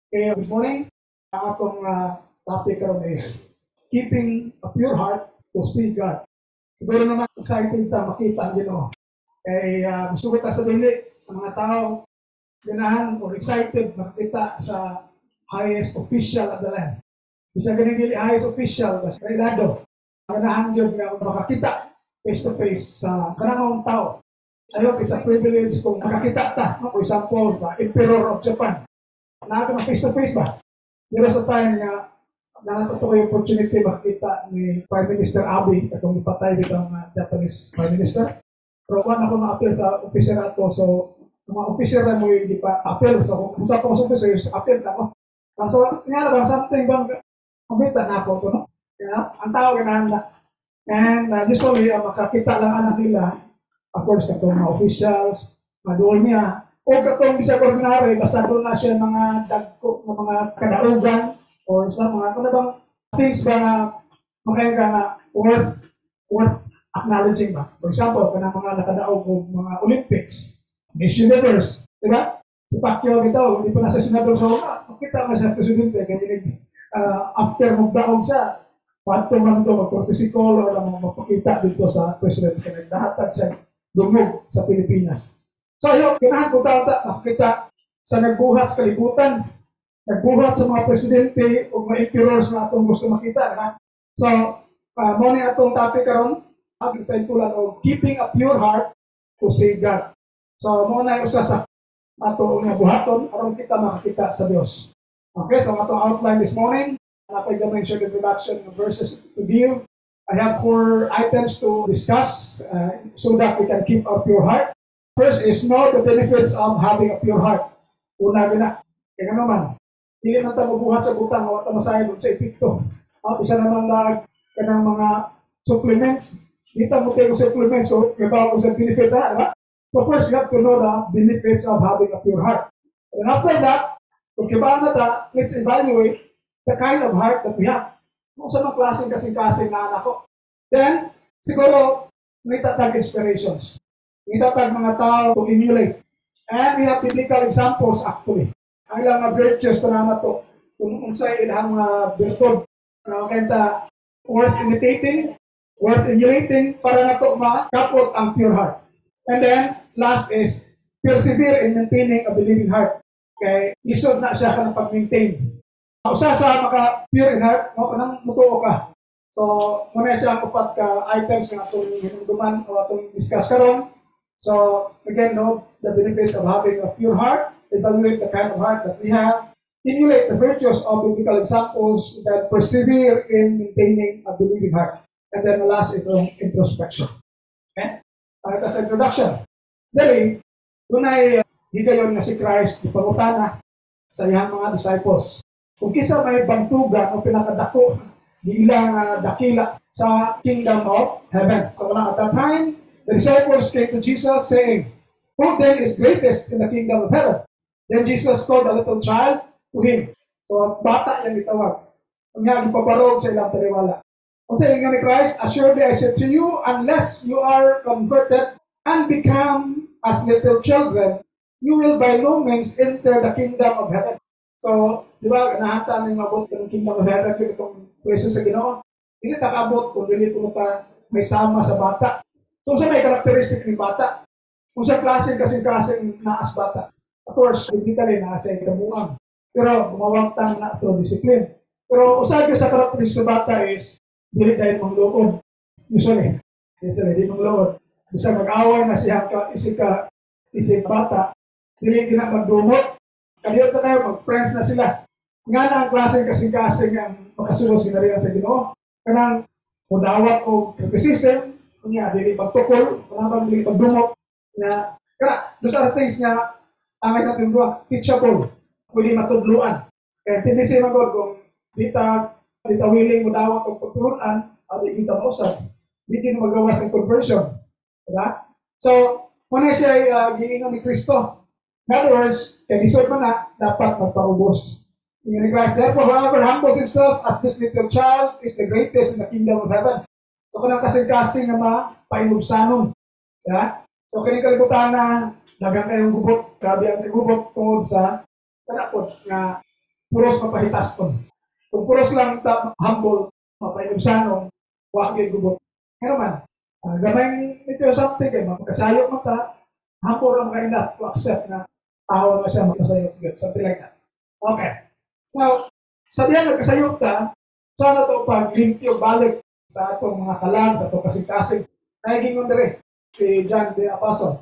Good morning. Ang akong topic karon is keeping a pure heart to see God. Siguro naman excited ta makita ang Ginoo. Gusto ko ta sa dili sa mga tao ganahan or excited makita sa highest official of the land. Bisa ganing dili highest official basta kailado. Ganahan gyud nga makakita face to face sa kanang tao. I hope it's a privilege kung makakita ta. For example, sa Emperor of Japan. Nakaka face to face ba? Pero sa time nga nakatuto ko yung opportunity makita ni Prime Minister Abe katong ipatay bitong Japanese Prime Minister. Pero kung ako na-appeal sa officer ato, so mga officer na mo yung di pa appeal. So kung sa pong officers, appeal na ko. So nga ba, something bang kumita na ako ito, no? Kaya, ang tao ganahan na. And usually, makakita lang anak nila, of course, katong mga officials, maduol niya, o katong bisa ordinary, basta doon na siya mga dagko, mga kadaugan, or sa mga, ano bang things ba na makaya nga worth acknowledging ba? For example, kanang mga nakadaog o mga Olympics, Miss Universe, di ba? Si Pacquiao bitaw, hindi pa nasa senador sa una, makita nga siya presidente, kaya after magdaog siya, pato man ito, mag-protocol o magpakita dito sa president, kaya nahatag siya dumog sa Pilipinas. So yun, ganahan ko nakakita sa nagbuhat sa kalibutan, nagbuhat sa mga presidente o mga emperors na atong gusto makita. Na? So, muna atong topic karon, agritaytulan o keeping a pure heart to see God. So, muna yung usa sa atong buhaton, aron kita makakita sa Dios. Okay, so atong outline this morning, napag-mention introduction of verses to give. I have 4 items to discuss so that we can keep a pure heart. First is know the benefits of having a pure heart. Una gina, kaya naman, hindi man tayo mabuhat sa butang, mawag tayo masahin sa epikto. Isa naman kanang mga supplements, dito mo tayo supplements, so ibaw ko sa benefit na, diba? So first, you have to know the benefits of having a pure heart. And after that, kung kibaan na ta, let's evaluate the kind of heart that we have. Kung sa mga klaseng kasing-kasing na anak ko. Then, siguro, may tatag inspirations. Itatag mga tao to emulate. And we have biblical examples actually. Ang ilang mga virtues pa na to. Kung unsay ilang mga virtud na kanta worth imitating, worth emulating para na to makapot ang pure heart. And then, last is persevere in maintaining a believing heart. Kaya isod na siya ka na pag-maintain. Usa sa maka-pure in heart, kanang mutuo ka. So, muna siya ang upat ka items na itong hinungduman o itong discuss karon. So, again, know the benefits of having a pure heart, evaluate the kind of heart that we have, emulate the virtues of biblical examples that persevere in maintaining a believing heart. And then the last is introspection. Okay? Ito sa introduction. Dali, doon ay higayon na si Christ, ipangutana sa iyang mga disciples. Kung kisa may bantugan o pinakadako, di ilang dakila sa kingdom of heaven. So, at that time, the disciples came to Jesus saying, "Who then is greatest in the kingdom of heaven?" Then Jesus called a little child to him. So, bata yan itawag. Ang nga, ipabarog sa ilang taliwala. Kung sa inyo ni Christ, assuredly I said to you, unless you are converted and become as little children, you will by no means enter the kingdom of heaven. So, di ba, nahata ng mabot ng kingdom of heaven itong pwesto sa Ginoo. Hindi nakabot kung dili ko pa may sama sa bata. So, sa may karakteristik ni bata, kung sa klaseng kasing-kasing naas bata, of course, biblically nasa ikabuang. Pero, bumawagtang na ito discipline. Pero, usag sa karakteristik sa bata is, dili dahil mong loob. Usually, di mong loob. Bisa mag-away na siya isip bata, dili na magdumot. Kaniyot na tayo, mag-friends na sila. Nga na ang klaseng kasing-kasing ang makasunod sinarihan sa Ginoo. Kanang, mudawat o criticism, kunya dili magtukol, wala dili magdumot na kaya those are things nga angay natin duwa teachable, pwede matudluan. Kaya tinisi magod kung dita willing mo dawat og pagturuan, adi kita usab, di din magawas ng conversion, diba? So, muna siya giingon ni Kristo. In other words, kaya lisod man na dapat magpaubos. In Christ, therefore, whoever humbles himself as this little child is the greatest in the kingdom of heaven. So, kanang kasing-kasing na mapainubsanon. Yeah? So, kaning kalibutan na dagang kayong gubot, grabe ang gubot tungod sa kanapot nga puros mapahitaston. Kung puros lang humble, mapayugsanong, wag yung gubot. Kaya naman, gamay ito something, kaya magkasayo mo ka, humble lang kayo na to accept na tao na siya magkasayok. Something like that. Okay. Now, sa diyan nagkasayok ka, sana to pag limpyo balik sa atong mga kalan, sa itong kasing-kasing. Naging dire, si John the Apostle.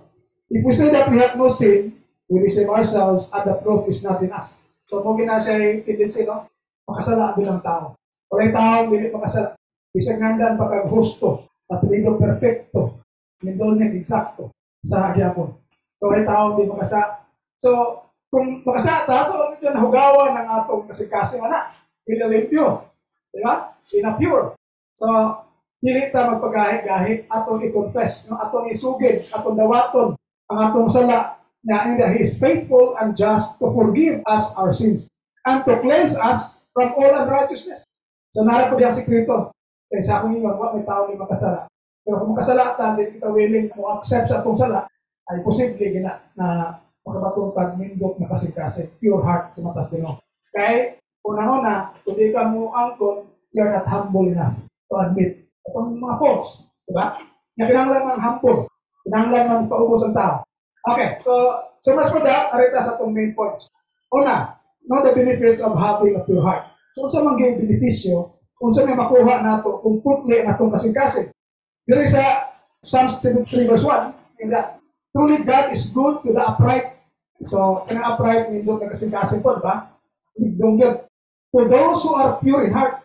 If we say that we have no sin, we deceive ourselves and the truth is not in us. So, kung ginasa tendency, no? Makasala bilang tao. O yung tao, hindi makasala. Isang ngandan pagkaghusto, patilido perfecto, mindolnya eksakto sa hagyapon. So, yung tao, hindi makasala. So, kung makasala ta, so, medyo nahugawan ng atong kasing-kasing anak. Pinalimpyo. Diba? Pinapure. So, dili ta magpagahi-gahi, atong i-confess, no? Atong isugid, atong dawaton, ang atong sala, na He is faithful and just to forgive us our sins and to cleanse us from all unrighteousness. So, nara ko diyang sikreto. Kaya sa akong iwan, may tao ni makasala. Pero kung makasala ta, hindi kita willing to accept sa atong sala, ay posible na makabatungkad, mindot na kasing-kasing, pure heart sa matas Ginoo. Kaya, una-una, kung di ka mo angkon, you're not humble enough to admit itong mga faults. Diba? Na kinanglan ng humble. Kinanglan ng paubos ang tao. Okay, so mas for that, arita sa itong main points. Una, know the benefits of having a pure heart. So, unsa man gyud benepisyo, unsa may makuha nato kung putli natong kasing-kasing. Diri sa Psalms 73 verse 1, in that, truly God is good to the upright. So, kanang upright, nindot na kasing-kasing po, diba? Don't get to those who are pure in heart.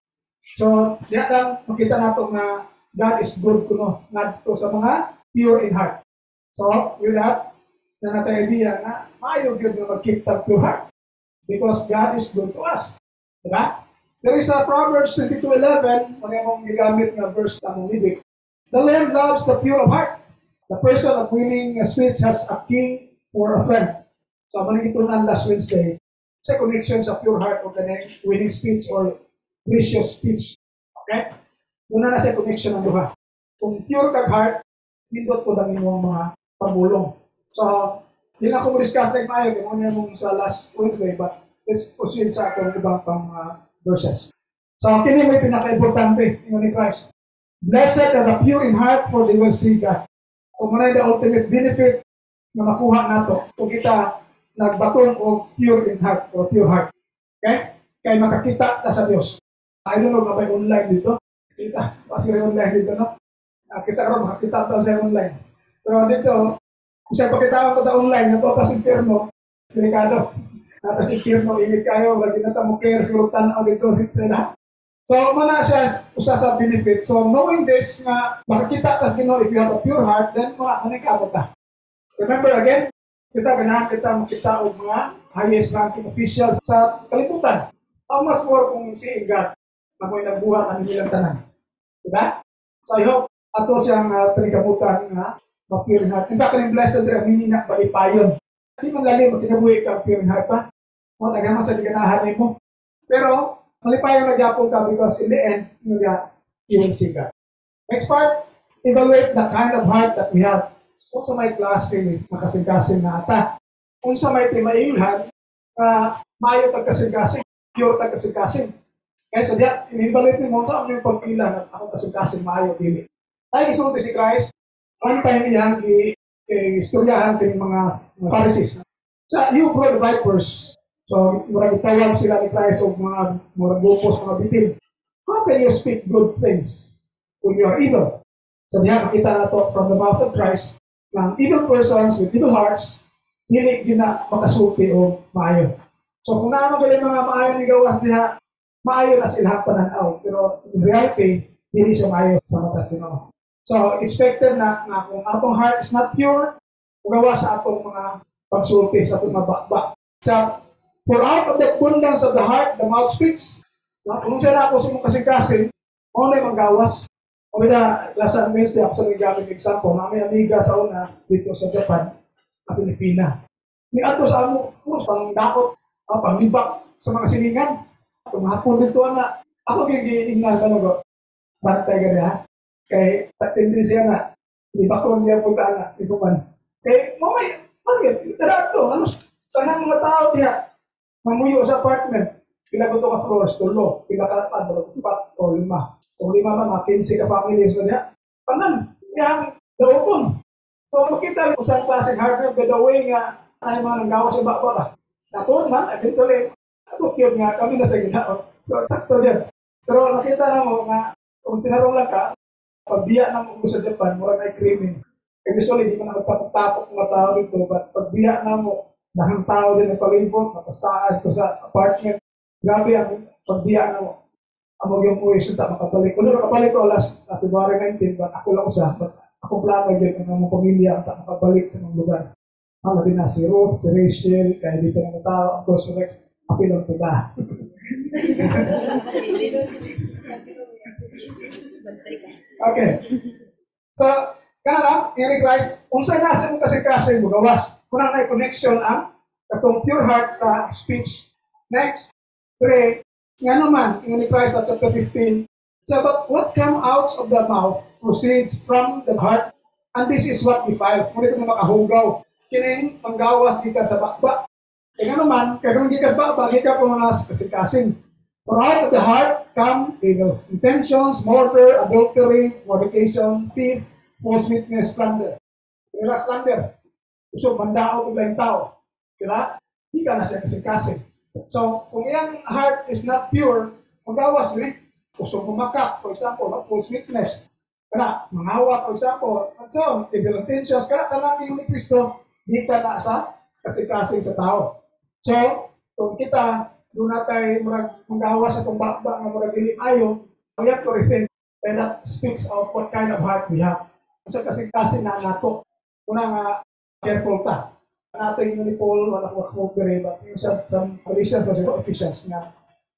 So, diya lang makita nato na God is good kuno ngadto sa mga pure in heart. So, with that, na natin idea na maayo gyud nga mag-keep the pure heart because God is good to us. Diba? There is a Proverbs 22:11, kung yung gigamit na verse na mong ibig. The Lord loves the pure of heart. The person of winning speech has a king or a friend. So, manig ito na last Wednesday, sa connection sa pure heart o kanang winning speech or gracious speech. Okay? Una na sa connection ng duha. Kung pure kag heart, nindot po ang inyong mga pagulong. So, yun ako discuss na tayo, kung ano yung sa last Wednesday, but let's proceed sa atong ibang pang verses. So, kini may pinaka-importante ni Christ. Blessed are the pure in heart, for they will see God. So, muna the ultimate benefit na makuha nato kung kita nagbatong o pure in heart or pure heart. Okay? Kaya makakita na sa Diyos. I don't know, may online dito. Kita, kasi online dito, no? Kita rin, makakita daw sa online. Pero dito, kung siya pakitaan ko na online, nato ka si Pierno, delikado. Nata si Pierno, init kayo, lagi na mo care, siguro tanaw dito sila. So, muna siya usa sa benefit. So, knowing this, nga makakita tas Ginoo, if you have a pure heart, then manikabot ta. Remember again, kita ganahan kita makita og mga highest ranking officials sa kalibutan. How much more kung si God na mo'y nagbuhat ang ilang tanan. Diba? So, I hope ato siyang pinikabutan nga ma-pure in heart. In fact, yung blessed rin, hindi na balipayon. Hindi man lalim, magkinabuhi ka pure in heart pa. O, tagaman sa diganahan mo. Pero, malipayon na gyapon ka because in the end, you will see God. Next part, evaluate the kind of heart that we have. Kung sa may klase, makasing-kasing na ata. Kung sa may timailhan, mayo tagkasing-kasing, pure tagkasing-kasing. Kaya sa diyan, in-evaluate mo sa ano yung pagpila na ako kasing-kasing mayo, dili. Tayo isulti si Christ, one time yan, istoryahan ng mga Pharisees. Sa you brought vipers, so marami tawag sila ni Christ o mga gupos, mga bitin. How can you speak good things when you are evil? So diyan, makita na to from the mouth of Christ, ng evil persons with evil hearts, hindi na makasulti o maayo. So kung naman kayo mga maayo ni gawas diha, maayo na sila pananaw. Pero in reality, hindi siya maayo sa matas Ginoo. So, expected na kung atong heart is not pure, magawa sa atong mga pagsulti, sa atong mabakbak. So, for out of the abundance of the heart, the mouth speaks. Kung siya na ako sa mong kasing-kasing, ano na yung manggawas? O na, last Wednesday, ako sa naggamit example, may amiga sa una, dito sa Japan, na Pilipina. Ni ato sa amo, pang dakot, pang libak sa mga silingan. Kung hapon dito na, ako gigiingnan ka na ko, bantay ka na, kay tatindi siya na, libakon niya po ka na, ikuman. Kay, mamay, bakit? Tara ito, ano, sanang mga tao diya, mamuyo sa apartment. Pila ko ito ka floors, tulo. Pila ka, tupat, o 5. So 5 man, mga 15 ka families mo niya. Panan, yang daupon. So makita ko sa klaseng hardware, by the way nga, ay mga nanggawa sa baba ba. Natuon man, eventually, ako cute nga, kami na sa ginao. So sakto dyan. Pero nakita na mo nga, kung tinarong lang ka, pagbiya ng mo sa Japan, mura na i-creaming. Usually, di mo na magpapatapok mga tao dito, but pagbiya na mo, dahang tao din ang palibot, napastaas ito sa apartment. Grabe ang pagbiya na mo. Amog yung uwi, sunta makabalik. Kung nakabalik ko, last February 19, but ako lang usa, but ako plano din ang mga pamilya ang makabalik sa mga lugar. Labi na si Ruth, si Rachel, kaya dito na tao, of course, Rex, apilong tila. Okay. So, kanang in Christ, kung saan nasa mo kasi mo gawas, kung may connection ang katong pure heart sa speech. Next, 3, nga naman, in Christ at chapter 15, so, but what come out of the mouth proceeds from the heart, and this is what defiles. Ngunit na makahugaw, kining panggawas gikan sa bakba. Kaya naman, kaya kung gikas bakba, gikan po mga kasing-kasing. For out of the heart come evil intentions, murder, adultery, fornication, thief, false witness, slander. Kaya slander. Gusto mandao ko yung tao. Kaya, hindi ka na siya kasing-kasing. So, kung iyang heart is not pure, magawas din. Gusto pumakap, for example, false witness. Kaya, mangawa, for example, at so, evil intentions, kaya talagang yung ni Kristo, hindi ka na sa kasing-kasing sa tao. So, kung kita, doon natin mag-awa sa itong bakba na marag ilim ayo, we have to rethink, and that speaks of what kind of heart we have. Kasi na nato, una nga, careful ta. Natin yung ni Paul, wala ko mag-move but yung some Galatians kasi Ephesians na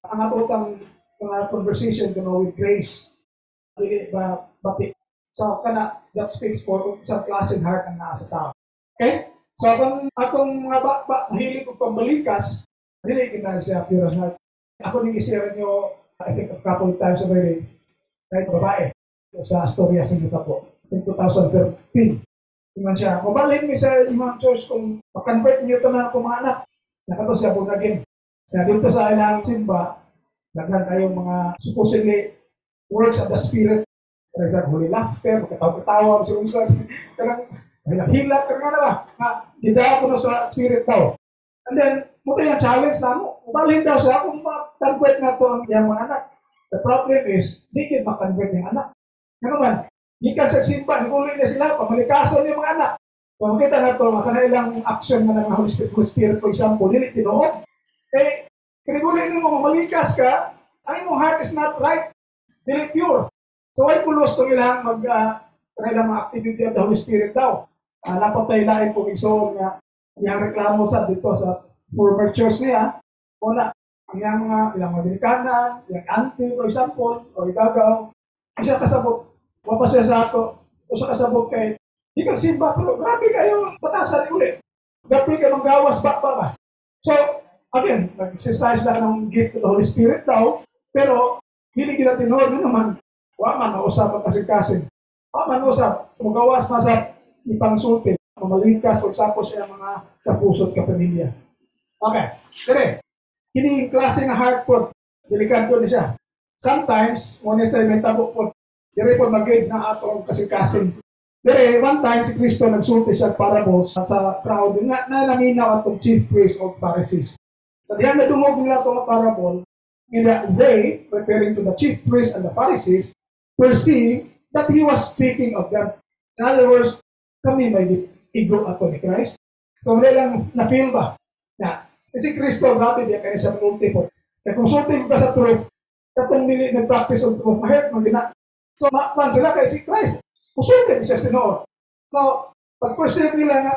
ang atutang mga conversation with grace, hindi ba batik. So, that speaks for some klaseng heart ang nasa tao. Okay? So, kung atong mga bakba, mahilig ko pambalikas, really, na siya pure heart. Ako nang i-share nyo, I think a couple of times already, kahit babae, sa Astoria sa Utah po, in 2013. Tingnan siya, mabalhin mi sa imang church kung makonvert niyo ito na akong mga anak. Nakato siya po naging. Kaya dito sa ilang simba, naglan kayong mga supposedly works of the Spirit, kaya holy laughter, magkatawa-katawa, masunod, kaya hila, kaya nga na ba, gidaya ko na sa Spirit daw. And then, muna yung challenge na mo. Ubalhin daw siya kung makonvert na ito ang iyang mga anak. The problem is, di kayo makonvert yung anak. Ano man, di ka sa simpa, nagulin niya sila, pamalikason yung mga anak. Kung makita na ito, makanailang action na ng Holy Spirit, for example, dili tinood. Eh, kinigulin mo, mamalikas ka, ay mo heart is not right, dili pure. So, ay pulos itong ilang kanailang mga activity of the Holy Spirit daw. Napot tayo lain po iso nga, yung reklamo sa dito sa former church niya, wala. Ang yung mga Amerikana, yung auntie, for example, o igagaw, siya kasabot, wapa siya sa ato, o siya kasabot kay, di kang simba, pero grabe kayo, batasan ulit. Grabe kayo magawas ba? So, again, nag-exercise lang ng gift of the Holy Spirit daw, pero hindi kita tinod naman, waman na usap ang kasing-kasing. Waman usap, magawas na sa ipangsultin. Mamalikas, for example, sa mga kapusot kapamilya. Okay, dire. Kini klase na heart po, delikado ni siya. Sometimes, muna sa mentabo po, dire po mag-gauge na atong kasing-kasing. Dire, one time si Kristo nagsulti siya parables sa crowd nga nalaminaw atong chief priests of Pharisees. Sa diyan na dumog nila itong parable, they, referring to the chief priests and the Pharisees, perceived that he was speaking of them. In other words, kami may igo ako ni Christ. So, hindi lang na-feel ba? Na, kasi Kristo, grabe diya kayo sa multi po. Kaya kung sulti ka sa truth, katong nili nag-practice of truth, mahirap mo gina. So, man sila kay si Christ. Kung sulti siya sinood. So, pag-perceive nila na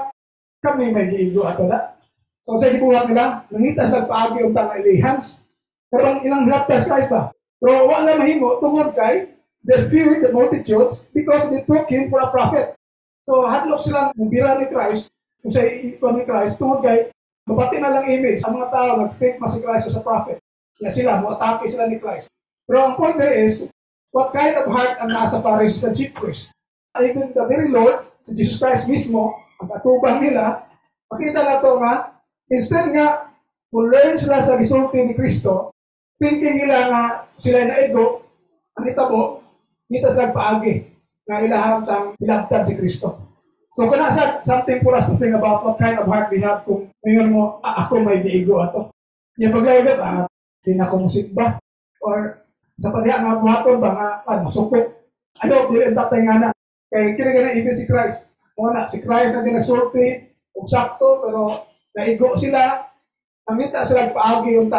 kami may igo ako na. So, sa ibuhat nila, nangitas nagpaagi ang tanga ilihans. Pero ilang hilaptas Christ ba? Pero wala mahimo, tungod kay, they feared the multitudes because they took him for a prophet. So, hadlok silang bira ni Christ, kung sa ito ni Christ, tungod kay, mabati na lang image, ang mga tao nag-think mas si Christ sa prophet. Kaya sila, mo-atake sila ni Christ. Pero ang point there is, what kind of heart ang nasa Pharisees sa chief priest? Even the very Lord, si Jesus Christ mismo, ang katubang nila, makita na ito nga, instead nga, kung learn sila sa resulti ni Kristo, thinking nila nga sila na ego, ang itabo, kita sila paagi na ilahang tang ilabtan si Kristo. So kung nasa something for us to think about what kind of heart we have kung ngayon mo, ako may ego ato. Yung paglayagap, hindi na ako musikba. Or sa padiha nga buhaton ba nga, masupok. Ano, dili ang tatay nga na. Kaya kira-kira even si Christ. Muna, si Christ na dinasulti, kung sakto, pero naigo sila, namita sila paagi yung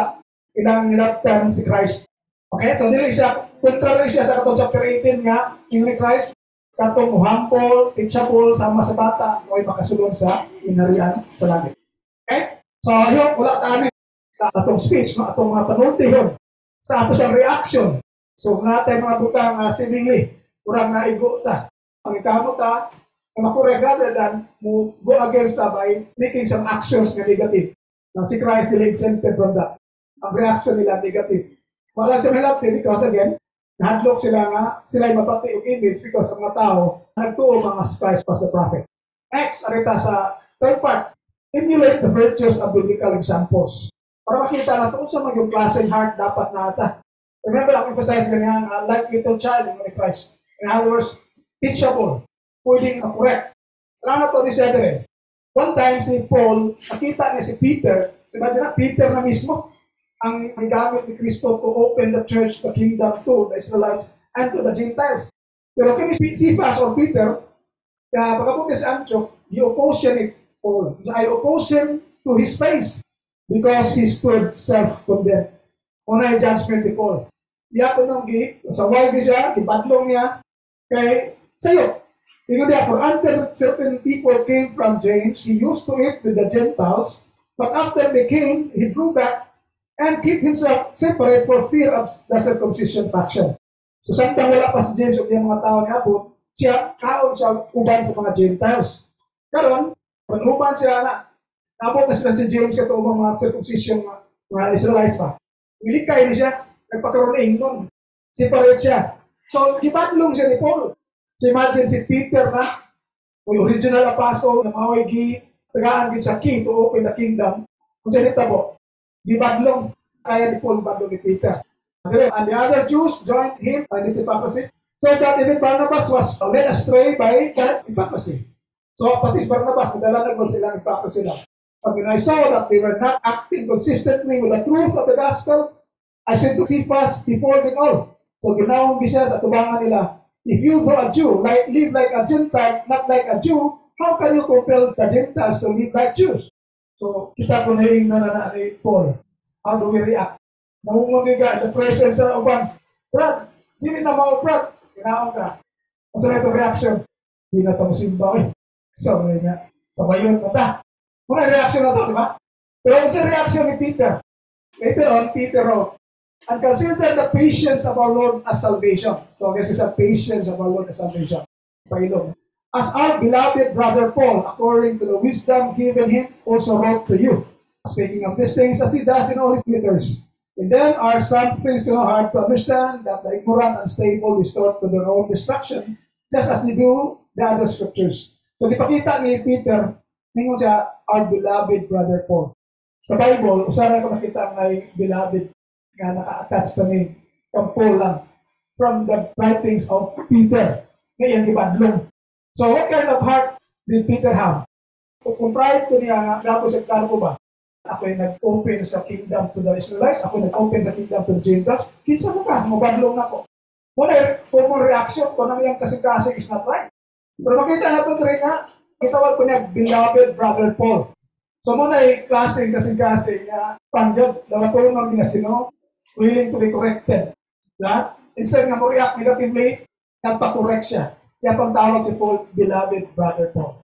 ilang nilaptan si Christ. Okay, so dili siya, contrary siya sa katong chapter 18 nga, yung ni Christ, katong humble, teachable, sama sa bata, o makasulong sa inarian sa langit. Okay? So, yun, wala tayo sa atong speech, no? Atong mga panulti yun. Sa ato sa reaction. So, natin mga butang seemingly, kurang naigo ta. Ang ikamot ta, makurek rather than go against ta by making some actions na negative. Now, si Christ dili exempted from that. Ang reaction nila negative. Wala siya mahilapin because again, nahadlok sila nga, sila yung mapati yung image because ang mga tao nagtuo mga Christ was the prophet. Next, arita sa third part, emulate the virtues of biblical examples. Para makita na ito sa mga klaseng heart dapat na ata. Remember, ako emphasize ganyan, like little child in Christ. In other words, teachable, pwedeng correct. Alam na ito ni Cedric. One time si Paul, nakita niya si Peter, imagine na Peter na mismo, ang gamit ni Kristo to open the church, the kingdom to the Israelites and to the Gentiles. Pero kini si Cephas or Peter, pagkapunta sa Antioch, he opposed siya ni Paul. I oppose him to his face because he stood self-condemned. Una yung judgment ni Paul. Diya ko nung sa wagi siya, ipadlong niya, kay sayo. Therefore, until certain people came from James, he used to eat with the Gentiles, but after they came, he drew back and keep himself separate for fear of the circumcision faction. So, samtang wala pa si James o yung mga tao ni Apo, siya, kaon siya uban sa mga Gentiles. Karon, uban siya na, abot na sila si James katong mga circumcision mga Israelites pa. Ilikay ni siya, nagpakaroon nun. Separate siya. So, ipadlong siya ni Paul. So, imagine si Peter na, yung original apostle na mawagi, tagaan sa king to open the kingdom. Kung siya nita po, di badlong, kaya ni Paul badlong ni Peter. And the other Jews joined him by this hypocrisy. So that even Barnabas was led astray by that hypocrisy. So pati si Barnabas, nagdala silang hypocrisy lang. But when I saw that they were not acting consistently with the truth of the gospel, I said to Cephas before them all. So ginawang siya sa tubangan nila, if you go a Jew, live like a Gentile, not like a Jew, how can you compel the Gentiles to live like Jews? So, kita po na yung ni Paul. How do we react? Namungundi ka, the presence of uban. Brad, hindi na mga Brad. Kinaon ka. Kung saan ito reaction? Hindi na ito musimba ko. So, nga. Sabayon mo ta. Muna reaction na ito, di ba? Pero kung saan reaction ni Peter? Later on, Peter wrote, and consider the patience of our Lord as salvation. So, I guess it's the patience of our Lord as salvation. Pailong. As our beloved brother Paul, according to the wisdom given him, also wrote to you. Speaking of these things, as he does in all his letters. In them are some things hard to understand, that the ignorant and unstable restored to their own destruction, just as they do the other scriptures. So, dipakita ni Peter, ningon siya, our beloved brother Paul. Sa Bible, usara ko nakita ang beloved nga naka-attach sa ni Paul lang from the writings of Peter. Ngayon, ibadlong. So, what kind of heart did Peter have? Kung prior to niya nga, dapat sa klaro ko ba? Ako yung nag-open sa kingdom to the Israelites, ako nag-open sa kingdom to the Gentiles, kinsa mo ka, mabadlong ako. Wala, kung mo reaction, kung nang yung kasing-kasing is not right. Pero makita na ito rin nga, kitawag ko niya, beloved brother Paul. So, muna yung klaseng kasing-kasing, pangyod, dapat ng sino, willing to be corrected. Yeah? Instead nga mo react negatively, nagpa-correct siya. Kaya pang tawag si Paul, beloved brother Paul.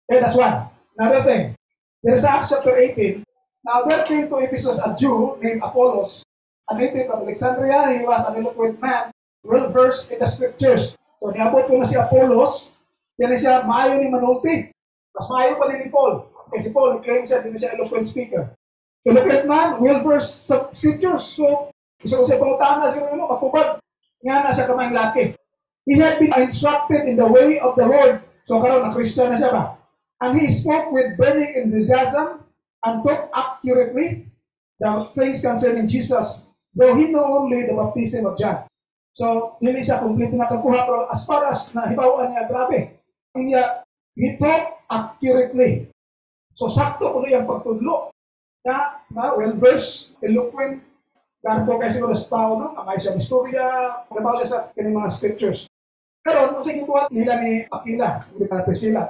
Okay, that's one. Another thing, there's Acts chapter 18. Now there came to Ephesus a Jew named Apollos, a native of Alexandria. He was an eloquent man, well-versed in the scriptures. So niabot ko na si Apollos, yan siya maayo ni manulti. Mas maayo pa ni Paul. Kasi Paul, claim siya, hindi siya eloquent speaker. Eloquent man, well-versed sa scriptures. So, isa ko siya pangutana siya rin, matubad. Nga na siya kamayang laki. He had been instructed in the way of the Lord. So karon na Christian na siya ba? And he spoke with burning enthusiasm and talked accurately the things concerning Jesus. though he know only the baptism of John. So, hindi siya complete na kakuha, pero as far as nahibawaan niya, grabe. He taught accurately. So, sakto ko yung pagtudlo. Well-versed, eloquent, ganito kayo siguro sa tao, no? Amay siya istorya, pagkabaw siya sa kanyang mga scriptures. Karon, kung sige buhat nila ni Aquila, hindi ka na Priscilla.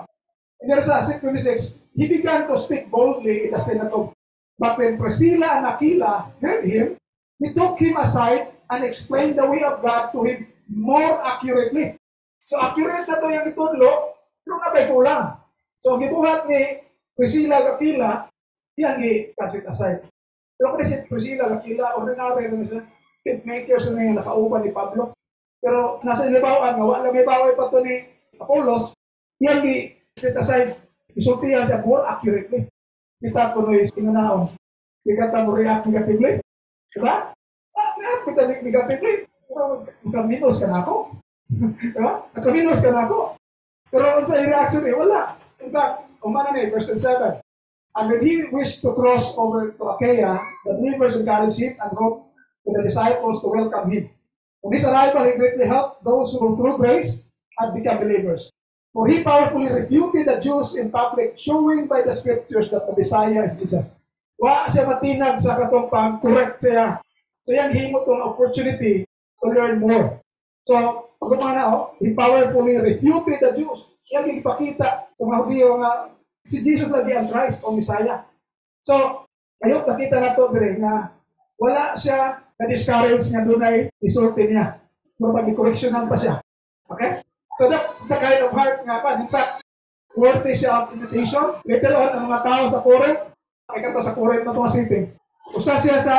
In verse 26, he began to speak boldly in the synagogue. But when Priscilla and Aquila heard him, he took him aside and explained the way of God to him more accurately. So accurate na to yung itudlo, pero nabay kulang. So gibuhat ni Priscilla at Aquila, iyang i-set aside. Pero kung si Priscilla at Aquila, ordinary na siya, hitmakers na yung nakauban ni Pablo. Pero nasa inibawaan nga, wala may baway pa to ni Apollos, iyang i-set aside, isultihan siya more accurately. Kita ko no is inanaon. Kita mo react negatively. Diba? React kita negatively. Pero magkaminos ka na ako. Diba? Magkaminos ka na ako. Pero kung sa reaction wala. In fact, umana na verse 7. And when he wished to cross over to Achaia, the believers encouraged him and wrote to the disciples to welcome him. On his arrival, he greatly helped those who through grace had become believers. For he powerfully refuted the Jews in public, showing by the scriptures that the Messiah is Jesus. Wa siya matinag sa katong pang-correct siya. So yan, himo tong opportunity to learn more. So, pagkumana he powerfully refuted the Jews. Yan ipakita sa mga Hudyo nga si Jesus lagi ang Christ o Messiah. So, kayo nakita na to dire na wala siya na-discourage nga dunay isulti niya. Pero pag-correctionan pa siya. Okay? So that's the kind of heart nga pa. In fact, worthy siya of invitation. Later on, ang mga tao sa Corinth, ay kato sa Corinth na itong sitting. Usa siya sa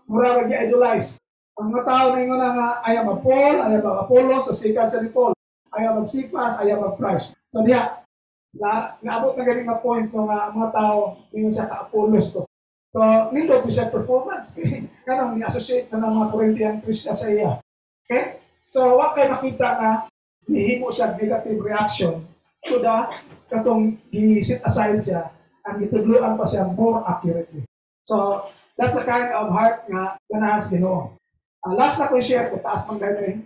mura mag-idolize. Ang mga tao na yun nga, I am of Paul, I am of Apollos, so sikat siya ni Paul. I am of Cephas, I am of Christ. So diya, naabot na galing na point ng mga tao, yun siya ka-Apollos ko. So, nindot siya performance. Kanang ni-associate na ng mga Corinthian Christian sa iya. Okay? So, wak kayo makita na hihimo siya negative reaction to the katong i-sit aside siya and itudluan pa siya more accurately. So, that's the kind of heart nga ganahan sa Ginoo. Last na ko share ko, taas mang gano'n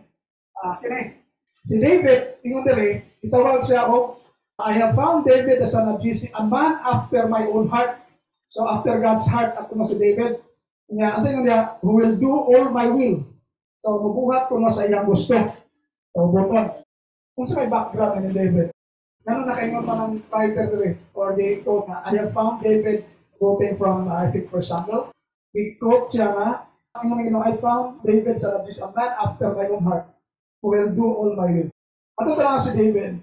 kini. Si David, ingon diri, itawag siya, I have found David the son of Jesse, a man after my own heart. So, after God's heart, ako na si David. Ang sa niya, who will do all my will. So, mabuhat ko na sa iyang gusto. So, buton. Kung sa may background ni David, gano'n nakaingon pa ng writer rin, or they quote na, I have found David, quoting from, I think, 1 Samuel. He quote siya na, I found David, son of Jesus, a man after my own heart, who will do all my will. Ato talaga si David,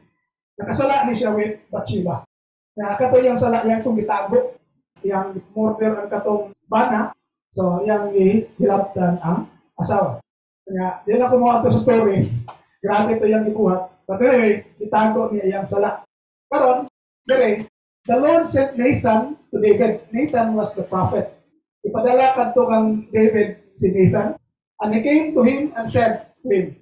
nakasala ni siya with Bathsheba. Na kato yung sala, yung itong gitago, yung murder ang katong bana, so yung hilaptan ang asawa. Kaya, di na kumuha ito sa story, grabe ito yung ikuha. But anyway, itago niya yung sala. Karon, the Lord sent Nathan to David. Nathan was the prophet. Ipadala kadto kang David si Nathan. And he came to him and said to him,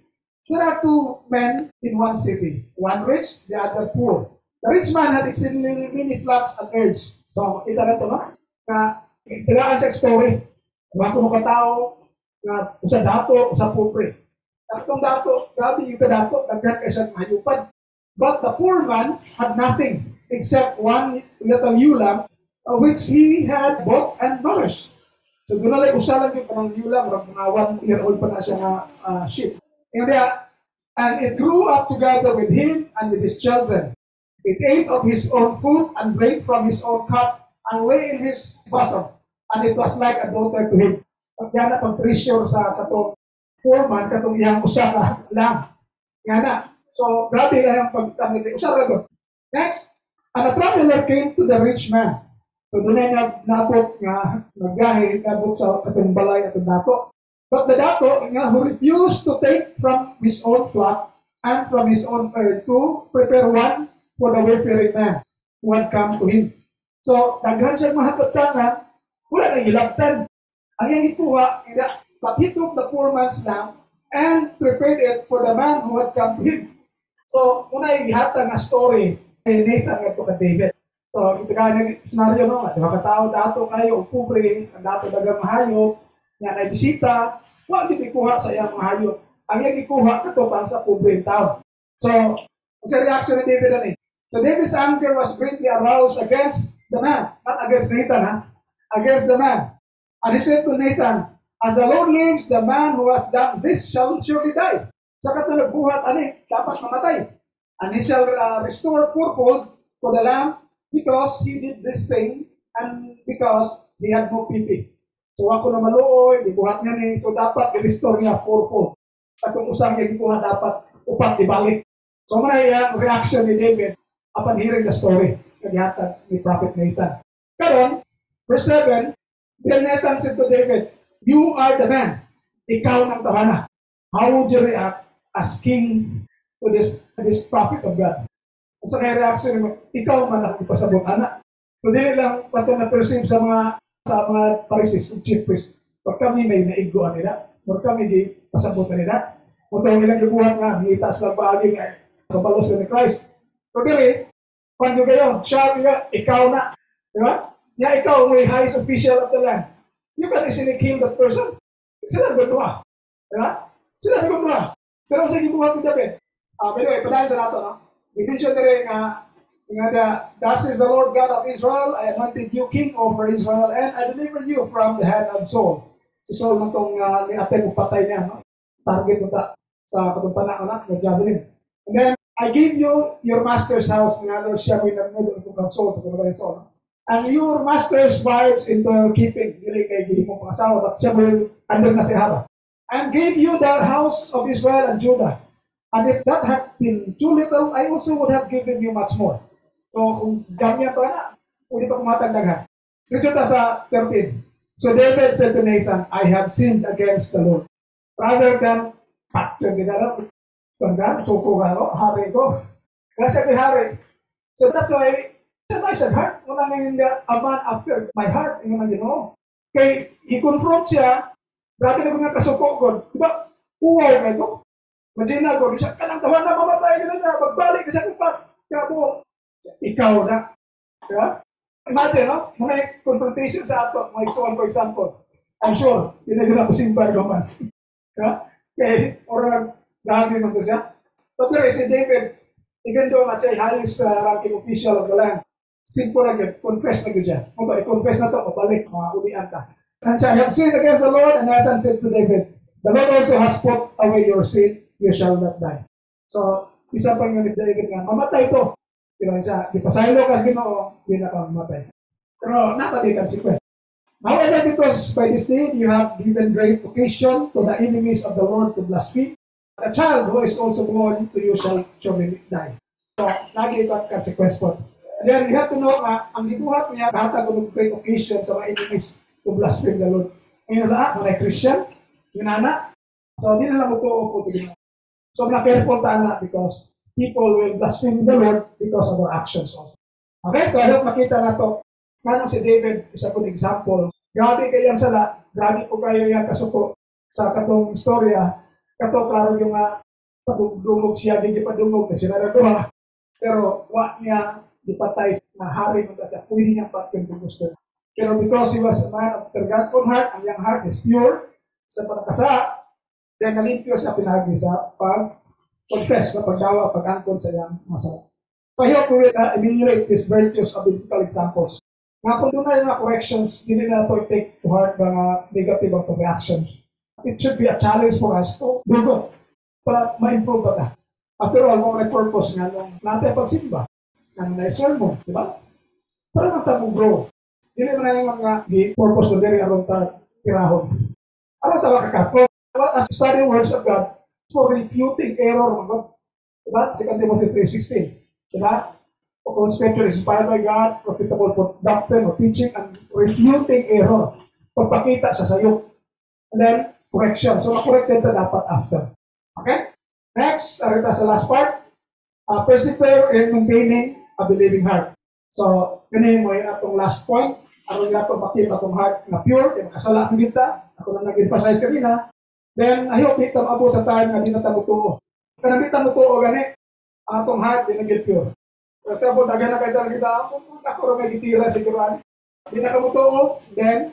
there are two men in one city, one rich, the other poor. The rich man had exceedingly many flocks and herds. So, kita na ito, no? Na, tigaan sa story. Mga kumukatao, na usa dato, usa pobre. Itong dato, grabe yung kadato, nagkat isang hayupad. But the poor man had nothing except one little ewe lamb, which he had bought and nourished. So doon na lang usalan yung panang ewe lamb, mga 1 year old pa na siya na sheep. And it grew up together with him and with his children. It ate of his own food and drank from his own cup and lay in his bosom. And it was like a daughter to him. Pagkana pag-treasure sa katong poor man, katong iyang usa lang. Nga na. So, grabe na yung pagkamit. Usa ra doon. Next, and a traveler came to the rich man. So, doon na napot nga, naggahi, nabot sa katong balay at dato. But the dato, nga, who refused to take from his own flock and from his own herd to prepare one for the wayfaring man who had come to him. So, daghan siya mahapagtangan, wala nang ilabtan. Ang iyang ikuha, but he took the poor man's lamb and prepared it for the man who had come to him. So, muna yung ihatag na story kay Nathan at kay David. So, ito ka ng scenario, no? Diba katao, dato kayo, pobre, ang dato dagang mahayop, Nga na bisita, wa di ikuha sa iyang mga hayop. Ang iyang ikuha katupang sa pobreng tao. So, ang sa reaction ni David ani. So David's anger was greatly aroused against the man, not against Nathan, ha? Against the man. And he said to Nathan, as the Lord lives, the man who has done this shall surely die. Sa katulad buhat ani, dapat mamatay. And he shall restore fourfold for the lamb because he did this thing and because he had no pity. So ako na maluoy, gibuhat niya ni, so dapat i-restore niya fourfold. At kung usang niya gibuhat, dapat upat ibalik. So may reaction ni David upon hearing the story kagihatan ni Prophet Nathan. Karon, verse 7, then Nathan said to David, you are the man. Ikaw ng tahanan. How would you react as king to this prophet of God? Kung sa kaya reaction mo, ikaw man ako ipasabot anak. So dili lang pato na perceive sa mga Pharisees, chief priest. Pag kami may naiguan nila, pag kami di pasabot nila, kung tayo nilang ibuhat nga, itaas lang paaging kapalos ni Christ. So dili, pag kayo, siya ikaw na, di ba? Ya ikaw may highest official of the land. You can easily kill that person. Sila nagbuha. Di ba? Sila nagbuha. Pero sa gibuhat ni David, pero ipadahan sa nato, no? I-mention na rin thus is the Lord God of Israel, I anointed you king over Israel, and I delivered you from the hand of Saul. Si Saul na itong ni-attempt mo patay niya, no? Target mo sa katumpanan na javelin. And then, I give you your master's house, mga Lord, siya mo yung kung Saul, and your master's wives into keeping, dili kay gili mong pangasawa, at siya mo yung under na siya, and gave you the house of Israel and Judah. And if that had been too little, I also would have given you much more. So, kung ganyan pa na, pwede pa kumatagdagan. Dito sa 13. So David said to Nathan, I have sinned against the Lord. Rather than, patyon din alam, tanda, suko ka, no? Hari ko. Kasi kay hari. So that's why, I said, heart, wala nang a man after my heart, yung naman yun, no? Kay, i-confront siya, grabe na mga kasuko ko. Diba, uwaw na ito. Imagine ko, siya, kanang tawa na mamatay ka na siya, magbalik ka siya kupat. Kaya po, ikaw na. Diba? Imagine, no? May confrontation sa ato, may isuan, for example. I'm sure, pinagyan ako simba naman. Diba? Kaya, orang grabe naman ko siya. But there is si David, even though nga siya highest ranking official of the land, simple na yun, confess na yun siya. Kung i-confess na ito, mabalik, mga umian ka. And siya, I have sinned against the Lord, and Nathan said to David, the Lord also has put away your sin, you shall not die. So, isa pang yun ni David nga, mamatay ito. Pero siya, di pasaylo ka Ginoo, di na ka mamatay. Pero napatay consequence. However, because by this deed you have given great occasion to the enemies of the Lord to blaspheme, a child who is also born to you shall surely die. So, lagi ito ang consequence po. And then, you have to know na ang dibuhat niya, kahatag ng great occasion sa mga enemies to blaspheme the Lord. Ngayon na, mga Christian, yun na. So, di na lang po sa Ginoo. So, na-careful tayo na because people will blaspheme the Lord because of our actions also. Okay, so I hope makita na to. Manong si David, isa po example. Grabe kayang sala, grabe po kayo yung kasuko sa katong istorya. Kato, klaro yung padungog siya, hindi padungog na sila na pero wak niya, dipatay na hari mo siya, pwede niyang patkin kung gusto. Pero because he was a man after God's own heart, ang young heart is pure, sa pagkasa, then nalimpyo siya pinagi sa pag-confess, na pagdawa, pag-angkon sa iyang masama. So I hope we will emulate these virtues of biblical examples. Nga kung doon na yung corrections, hindi na ito take to heart mga negative of reactions. It should be a challenge for us to dugo para ma-improve ba ta. After all, mga purpose nga nung natin pagsimba, ng na-sermon, di ba? Para magtamong grow. Hindi na yung mga purpose na diri aron ta kirahon. Ano tawa kakatpo? As studying words of God for refuting error, mga diba? 2 Timothy 3:16. Diba? All scripture is inspired by God, profitable for doctrine or teaching, and refuting error. Pagpakita sa sayo. And then, correction. So, ma-corrected na dapat after. Okay? Next, arita sa last part. Persevere in maintaining a believing heart. So, ganun mo yung atong last point. Aron nga itong makita atong heart na pure, yung kasala ng kita. Ako na nag-emphasize kanina. Then, I hope dito maabot sa time na di na tamutuo. Pero di tamutuo gani, atong heart, di naging pure. For example, dagan na kayo talaga kita, ako rin may gitira siguro. Di na kamutuo, then,